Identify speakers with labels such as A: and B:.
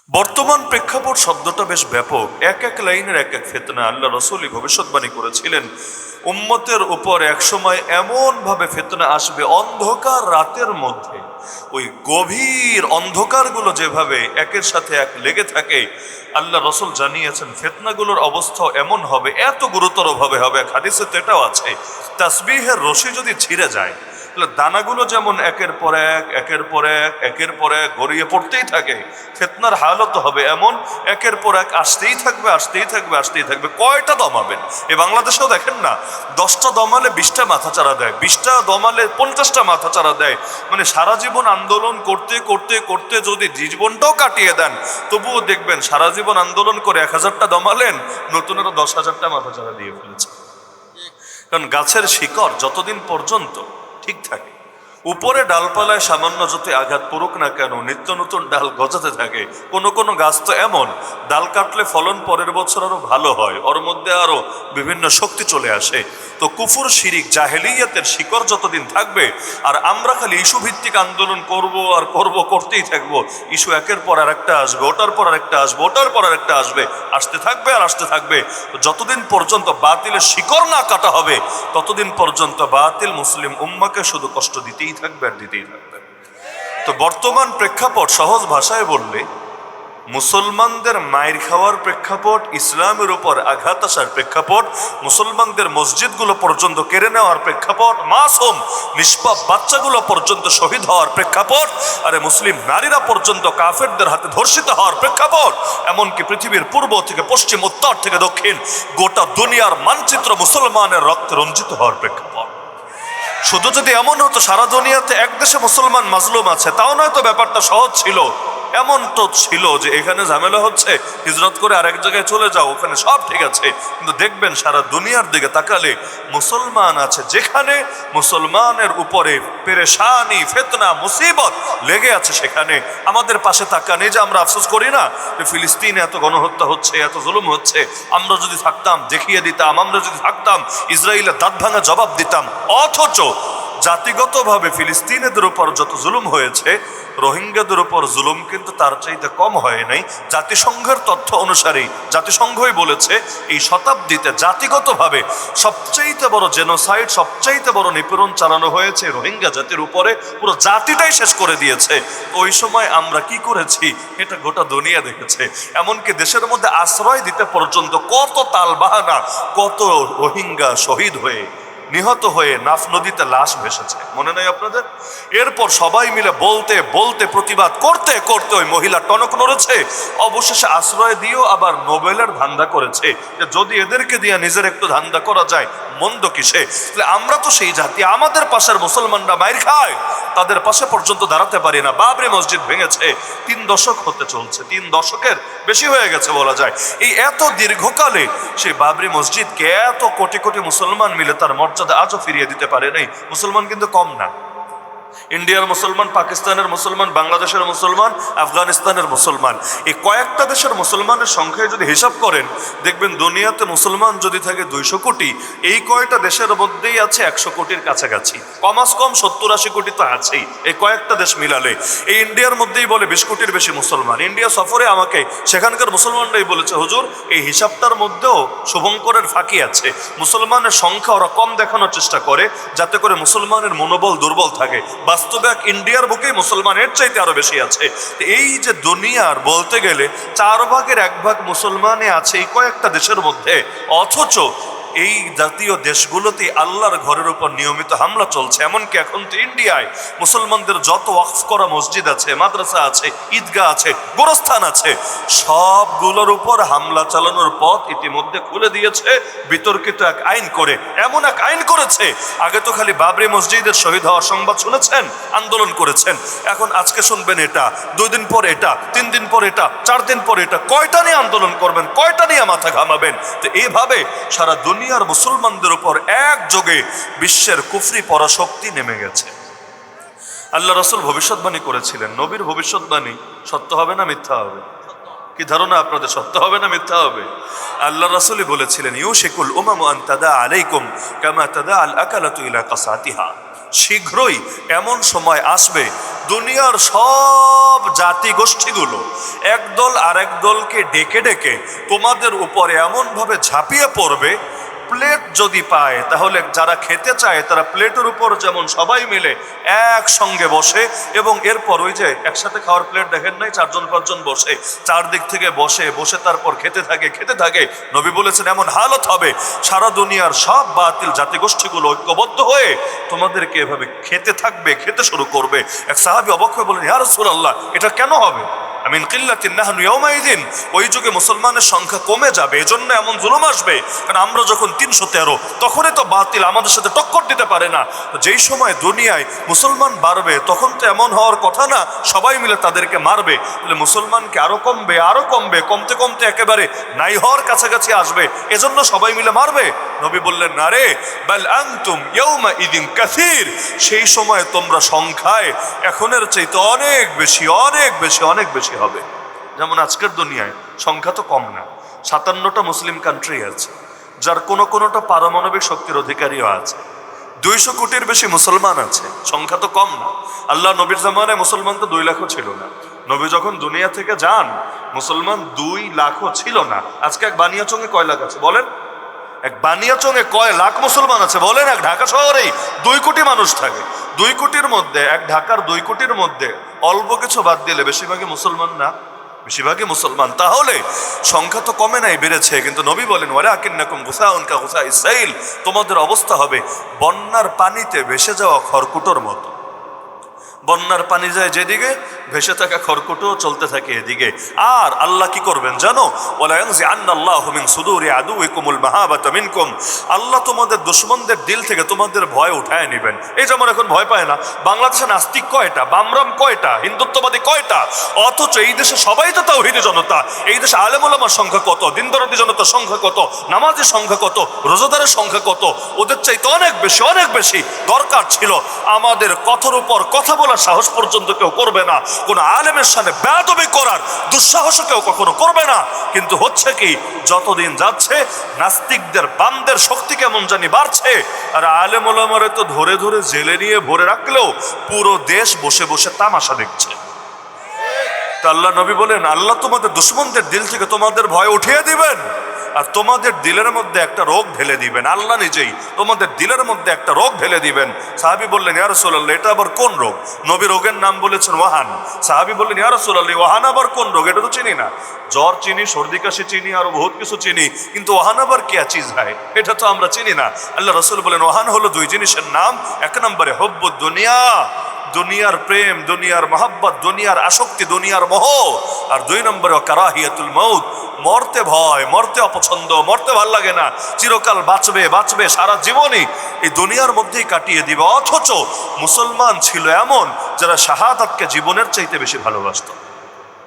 A: বর্তমান প্রেক্ষাপট শব্দটা বেশ ব্যাপক। এক এক লাইনের এক এক ফিতনা। আল্লাহ রাসূলই ভবিষ্যৎবাণী করেছিলেন উম্মতের উপর একসময় এমন ভাবে ফিতনা আসবে অন্ধকার রাতের মধ্যে, ওই গভীর অন্ধকারগুলো যেভাবে একের সাথে এক লেগে থাকে, আল্লাহ রাসূল জানিয়েছেন ফিতনাগুলোর অবস্থা এমন হবে, এত গুরুতর ভাবে হবে। এক হাদিসে তো এটাও আছে, তাসবিহের রশি যদি ছিঁড়ে যায়, দানাগুলো যেমন একের পর এক একের পর এক একের পর এক গড়িয়ে পড়তেই থাকে, ফিতনার হালত হবে এমন, একের পর এক আসতেই থাকবে আসতেই থাকবে আসতেই থাকবে। কয়টা দমাবেন? এ বাংলাদেশেও দেখেন না, 10টা দমালে 20টা মাথাচাড়া দেয়, 20টা দমালে 50টা মাথাচাড়া দেয়। মানে সারা জীবন আন্দোলন করতে করতে করতে যদি জীবনটাও কাটিয়ে দেন, তবুও দেখবেন সারা জীবন আন্দোলন করে 1000টা দমালেন, নতুন আরো 10,000টা মাথাচাড়া দিয়ে ফেলেছে। কারণ গাছের শিকড় যতদিন পর্যন্ত ঠিক থাকে, উপরে ডালপালায় সামান্য যত আঘাত পড়ুক না কেন, নিত্য নতুন ডাল গজাতে থাকে। কোনো কোনো গাছ তো এমন, ডাল কাটলে ফলন পরের বছর আরো ভালো হয়, ওর মধ্যে আরো বিভিন্ন শক্তি চলে আসে। তো কুফর শিরিক জাহেলিয়াতের শিকড় যতদিন থাকবে, আর আমরা খালি ইস্যু ভিত্তিক আন্দোলন করব আর করব, করতেই থাকবো। ইস্যু একের পর আর একটা আসবে, ওটার পর আর একটা আসবে, ওটার পর আর একটা আসবে, আসতে থাকবে আর আসতে থাকবে। যতদিন পর্যন্ত বাতিলের শিকড় না কাটা হবে, ততদিন পর্যন্ত বাতিল মুসলিম উম্মাকে শুধু কষ্ট দিতেই থাকবে আর দিতেই থাকবে। তো বর্তমান প্রেক্ষাপট সহজ ভাষায় বললে, মুসলমানদের মায়ের খাওয়ার প্রেক্ষাপট, ইসলামের উপর আঘাত আসার প্রেক্ষাপট, মুসলমানদের মসজিদগুলো পর্যন্ত কেড়ে নেওয়ার প্রেক্ষাপট, মাসুম নিষ্পাপ বাচ্চাগুলো পর্যন্ত শহীদ হওয়ার প্রেক্ষাপট, আরে মুসলিম নারীরা পর্যন্ত কাফেরদের হাতে ধর্ষিত হওয়ার প্রেক্ষাপট, এমনকি পৃথিবীর পূর্ব থেকে পশ্চিম, উত্তর থেকে দক্ষিণ গোটা দুনিয়ার মানচিত্র মুসলমানের রক্তে রঞ্জিত হওয়ার প্রেক্ষাপট। শুধু যদি এমন হতো সারা দুনিয়াতে এক দেশে মুসলমান মাজলুম আছে, তাও নয়তো ব্যাপারটা সহজ ছিল। এমন তো ছিল যে এখানে ঝামেলা হচ্ছে, হিজরত করে আরেক জায়গায় চলে যাও, ওখানে সব ঠিক আছে। কিন্তু দেখবেন সারা দুনিয়ার দিকে তাকালে মুসলমান আছে, যেখানে মুসলমানের উপরে পেরেশানি, ফিতনা, মুসিবত লেগে আছে, সেখানে আমাদের পাশে তাকান। এই যে আমরা আফসোস করি না যে ফিলিস্তিনে এত গণহত্যা হচ্ছে, এত জুলুম হচ্ছে, আমরা যদি থাকতাম দেখিয়ে দিতাম, আমরা যদি থাকতাম ইসরায়েলের দাঁত ভাঙা জবাব দিতাম। অথচ জাতিগতভাবে ফিলিস্তিনিদের উপর যত জুলুম হয়েছে, রোহিঙ্গাদের উপর জুলুম কিন্তু তার চাইতে কম হয় নাই। জাতিসংঘের তথ্য অনুসারে জাতিসংঘই বলেছে এই শতাব্দীতে জাতিগতভাবে সবচাইতে বড় জেনোসাইড, সবচাইতে বড় নিপীড়ন চালানো হয়েছে রোহিঙ্গা জাতির উপরে, পুরো জাতিটাই শেষ করে দিয়েছে। ওই সময় আমরা কি করেছি এটা গোটা দুনিয়া দেখেছে। এমনকি দেশের মধ্যে আশ্রয় দিতে পর্যন্ত কত তালবাহানা, কত রোহিঙ্গা শহীদ হয়ে, নিহত হয়ে নাফ নদীতে লাশ ভেসেছে, মনে নাই আপনাদের? এরপর সবাই মিলে বলতে বলতে, প্রতিবাদ করতে করতে ওই মহিলা টনক নড়েছে, অবশেষে আশ্রয় দিয়েও আবার নোবেলের ধান্দা করেছে যে যদি এদেরকে দিয়ে নিজের একটু ধান্দা করা যায়, মন্দ কিসে? আমরা তো সেই জাতি, আমাদের পাশের মুসলমানরা মাইর খায়, তাদের পাশে পর্যন্ত দাঁড়াতে পারি না। বাবরি মসজিদ ভেঙেছে, 3 দশক হতে চলছে, 3 দশকের বেশি হয়ে গেছে বলা যায়। এই এত দীর্ঘকালে সেই বাবরি মসজিদকে এত কোটি কোটি মুসলমান মিলে তার মর্যাদা আজও ফিরিয়ে দিতে পারে নাই। মুসলমান কিন্তু কম না, ইন্ডিয়ার মুসলমান, পাকিস্তানের মুসলমান, বাংলাদেশের মুসলমান, আফগানিস্তানের মুসলমান, এই কয়েকটা দেশের মুসলমানের সংখ্যায় যদি হিসাব করেন, দেখবেন দুনিয়াতে মুসলমান যদি থাকে 200 কোটি, এই কয়েকটা দেশের মধ্যেই আছে 100 কোটির কাছাকাছি, কমাস কম 70-80 কোটি তো আছেই এই কয়েকটা দেশ মিলালে। এই ইন্ডিয়ার মধ্যেই বলে 20 কোটির বেশি মুসলমান। ইন্ডিয়া সফরে আমাকে সেখানকার মুসলমানরাই বলেছে, হুজুর এই হিসাবটার মধ্যেও শুভঙ্করের ফাঁকি আছে। মুসলমানের সংখ্যা ওরা কম দেখানোর চেষ্টা করে যাতে করে মুসলমানের মনোবল দুর্বল থাকে। বাস্তবে ইন্ডিয়ার বুকে মুসলমানের চাইতে আরো বেশি আছে। এই যে দুনিয়ার বলতে গেলে 4 ভাগের 1 ভাগ মুসলমানে আছে এই কয়েকটা দেশের মধ্যে, অথচ এই জাতীয় দেশগুলোতে আল্লাহর ঘরের উপর নিয়মিত হামলা চলছে। এমনকি এখন তো ইন্ডিয়ায় মুসলমানদের যত ওয়াকফ করা মসজিদ আছে, মাদ্রাসা আছে, ঈদগাহ আছে, গোরস্থান আছে, সবগুলোর উপর হামলা চালানোর পথ ইতিমধ্যে খুলে দিয়েছে বিতর্কিত এক আইন করে। এমন এক আইন করেছে, আগে তো খালি বাবরি মসজিদের শহীদ হওয়ার সংবাদ শুনেছেন, আন্দোলন করেছেন, এখন আজকে শুনবেন এটা, 2 দিন পর এটা, 3 দিন পর এটা, 4 দিন পর এটা। কয়টা নিয়ে আন্দোলন করবেন? কয়টা নিয়ে মাথা ঘামাবেন? তো এইভাবে সারা দুনিয়ার মুসলমানদের উপর একযোগে বিশ্বের কুফরি পরাশক্তি নেমে গেছে। আল্লাহ রাসূল ভবিষ্যৎবাণী করেছিলেন, নবীর ভবিষ্যৎবাণী সত্য হবে না মিথ্যা হবে? কি ধারণা আপনাদের, সত্য হবে না মিথ্যা হবে? আল্লাহ রাসূলই বলেছিলেন, ইউশিকুল উমামু আন তাদা আলাইকুম কামা তাদা আল আকালাতু ইলা কাসাতিহা। শীঘ্রই এমন সময় আসবে দুনিয়ার সব জাতি গোষ্ঠীগুলো একদল আরেক দলকে ডেকে ডেকে তোমাদের উপরে এমনভাবে ঝাঁপিয়ে পড়বে, প্লেট যদি পায় তাহলে যারা খেতে চায় তারা প্লেটের উপর যেমন সবাই মিলে একসঙ্গে বসে, এবং এরপর ওই যে একসাথে খাওয়ার প্লেট দেখেন নাই, 4-5জন বসে চারদিক থেকে বসে বসে তারপর খেতে থাকে। নবী বলেছেন এমন হালত হবে সারা দুনিয়ার সব বাতিল জাতিগোষ্ঠীগুলো ঐক্যবদ্ধ হয়ে তোমাদেরকে এভাবে খেতে থাকবে, খেতে শুরু করবে। এক সাহাবী অবাক হয়ে বলেন, ইয়া রাসূলুল্লাহ, এটা কেন হবে? আমিন কিল্লাতিন নাহনু ইয়াউমাইদিন, ওই যুগে মুসলমানের সংখ্যা কমে যাবে, এজন্য এমন জুলুম আসবে। কারণ আমরা যখন 313, তখনই তো বাতিল আমাদের সাথে টক্কর দিতে পারে না। তো যেই সময় দুনিয়ায় মুসলমান বাড়বে তখন তো এমন হওয়ার কথা না সবাই মিলে তাদেরকে মারবে। তাহলে মুসলমানকে আরো কমবে, কমতে কমতে একেবারে নাই হওয়ার কাছাকাছি আসবে, এজন্য সবাই মিলে মারবে। নবী বললেন, না রে, বাল আনতুম ইয়াউমাইদিন কাসীর, সেই সময় তোমরা সংখ্যায় এখনের চাইতে অনেক বেশি হবে। যেমন আজকের দুনিয়ায় সংখ্যা তো কম না, 57টা মুসলিম কান্ট্রি আছে, যার কোনোটা পারমাণবিক শক্তির অধিকারীও আছে। 200 কোটির বেশি মুসলমান আছে, সংখ্যা তো কম না। আল্লাহ নবীর জামানায় মুসলমান তো 2 লাখও ছিল না। নবী যখন দুনিয়া থেকে যান মুসলমান 2 লাখও ছিল না। আজকে এক বানিয়াচংয়ে কয় লাখ আছে বলেন? এক বানিয়াচংয়ে কয় লাখ মুসলমান আছে বলেন? এক ঢাকা শহরেই 2 কোটি মানুষ থাকে। 2 কোটির মধ্যে, এক ঢাকার 2 কোটির মধ্যে অল্প কিছু বাদ দিলে বেশিরভাগই মুসলমান না? বেশিরভাগই মুসলমান। তাহলে সংখ্যা তো কমে নাই, বেড়েছে। কিন্তু নবী বলেন, ওয়ালাকিন্নাকুম গুসাউন কা গুসাইস সাইল, তোমাদের অবস্থা হবে বন্যার পানিতে ভেসে যাওয়া খড়কুটোর মতো। বন্যার পানি যায় যেদিকে, ভেসে থাকা খড়কুটো চলতে থাকে এদিকে। আর আল্লাহ কি করবেন জানো? ওয়ালা ইয়ানজিআন্নাল্লাহু মিন সুদুরি আদুইকুমুল মাহাবাতা মিনকুম, আল্লাহ তোমাদের দুশমনদের দিল থেকে তোমাদের ভয় উঠায় নেবেন। এই যেমন এখন ভয় পায় না, বাংলাদেশে নাস্তিক কয়টা, বামরাম কয়টা, হিন্দুত্ববাদী কয়টা, অথচ এই দেশে সবাই তো তাওহীদি জনতা। এই দেশে আলেম ওলামার সংখ্যা কত, দিনদরদি জনতার সংখ্যা কত, নামাজের সংখ্যা কত, রোজাদারের সংখ্যা কত, ওদের চাইতে অনেক বেশি। দরকার ছিল আমাদের কথার উপর কথা বলার সাহস পর্যন্ত কেউ করবে না, কোন আলেমের সামনে বেয়াদবি করার দুঃসাহস কেউ কখনো করবে না। কিন্তু হচ্ছে কি, যতদিন যাচ্ছে নাস্তিকদের বামদের শক্তি কেমন জানি বাড়ছে, আর আলেম ওলামারে তো ধরে জেলে নিয়ে ভরে রাখলেও পুরো দেশ বসে বসে তামাশা দেখছে। তা আল্লাহ নবী বলেন, আল্লাহ তোমাদের দুশমনদের দিল থেকে তোমাদের ভয় উঠিয়ে দিবেন, আর তোমাদের দিলের মধ্যে একটা রোগ ঢেলে দিবেন। আল্লাহ নিজেই তোমাদের দিলের মধ্যে একটা রোগ ঢেলে দিবেন। সাহাবী বললেন, ইয়া রাসূলুল্লাহ, এটা আবার কোন রোগ? নবী রোগের নাম বলেছেন ওয়াহান। সাহাবী বললেন, ইয়া রাসূলুল্লাহ, ওয়াহান আবার কোন রোগ? এটা তো চিনি না। জ্বর চিনি, সর্দি কাশি চিনি, আরো বহুত কিছু চিনি, কিন্তু ওয়াহান আবার কি চিজ হয়, এটা তো আমরা চিনি না। আল্লাহ রাসূল বলেন, ওয়াহান হলো 2 জিনিসের নাম। 1 নম্বরে হুব্বুদ দুনিয়া, দুনিয়ার প্রেম, দুনিয়ার মহব্বত, দুনিয়ার আসক্তি, দুনিয়ার মোহ। আর 2 নম্বরে কারাহিয়াতুল মউত, মরতে ভয়, মরতে অপছন্দ, মরতে ভাল লাগে না, চিরকাল বাঁচবে সারা জীবনই এই দুনিয়ার মধ্যেই কাটিয়ে দিবে। অথচ মুসলমান ছিল এমন যারা শাহাদাতকে জীবনের চাইতে বেশি ভালোবাসত।